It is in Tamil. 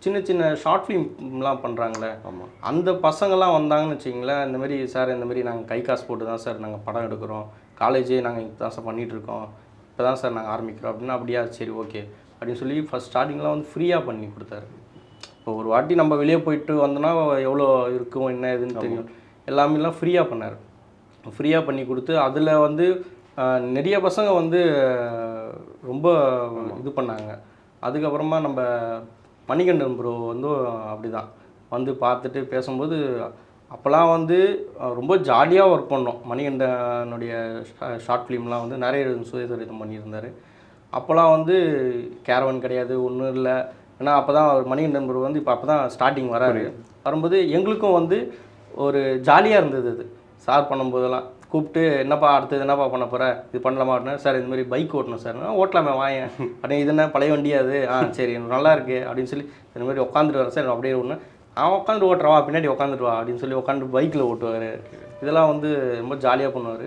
சின்ன சின்ன ஷார்ட் ஃபிலிம்லாம் பண்ணுறாங்களே, ஆமாம். அந்த பசங்கள்லாம் வந்தாங்கன்னு வச்சிங்களேன், இந்த மாதிரி சார் இந்த மாதிரி நாங்கள் கை காசு போட்டு தான் சார் நாங்கள் படம் எடுக்கிறோம், காலேஜே நாங்கள் இங்கே தான் சார் பண்ணிகிட்ருக்கோம், இப்போ தான் சார் நாங்கள் ஆரம்பிக்கிறோம் அப்படின்னா, அப்படியா சரி ஓகே அப்படின்னு சொல்லி ஃபஸ்ட் ஸ்டார்டிங்லாம் வந்து ஃப்ரீயாக பண்ணி கொடுத்தாரு. இப்போ ஒரு வாட்டி நம்ம வெளியே போயிட்டு வந்தோன்னா எவ்வளோ இருக்கும் என்ன ஏதுன்னு தெரியும், எல்லாமேலாம் ஃப்ரீயாக பண்ணார். ஃப்ரீயாக பண்ணி கொடுத்து அதில் வந்து நிறைய பசங்க வந்து ரொம்ப இது பண்ணாங்க. அதுக்கப்புறமா நம்ம மணிகண்டன் ப்ரோ வந்து அப்படி தான் வந்து பார்த்துட்டு பேசும்போது, அப்போல்லாம் வந்து ரொம்ப ஜாலியாக ஒர்க் பண்ணோம். மணிகண்டனுடைய ஷார்ட் ஃபிலிம்லாம் வந்து நிறைய சுயசரிதம் பண்ணியிருந்தார். அப்போல்லாம் வந்து கேரவன் கிடையாது, ஒன்றும் இல்லை. ஏன்னா அப்போ தான் மணிகண்டன் ப்ரோ வந்து அப்போ தான் ஸ்டார்டிங் வராரு. வரும்போது எங்களுக்கும் வந்து ஒரு ஜாலியாக இருந்தது. அது சார் பண்ணும்போதெல்லாம் கூப்பிட்டு, என்னப்பா அடுத்தது என்னப்பா பண்ண போகிற, இது பண்ணலாமா அப்படின்னா, சார் இது மாதிரி பைக் ஓட்டணும் சார், ஓட்டலாமே வாயேன் அப்படின்னு, இது என்ன பழைய வண்டியாது, சரி நல்லா இருக்கு அப்படின்னு சொல்லி இந்த மாதிரி உட்காந்துட்டு வரேன் சார் அப்படியே ஒன்று, அவன் உட்காந்து ஓட்டுறவா பின்னாடி உட்காந்துட்டு வா அப்படின்னு சொல்லி உட்காந்து பைக்கில் ஓட்டுவார். இதெல்லாம் வந்து ரொம்ப ஜாலியாக பண்ணுவார்.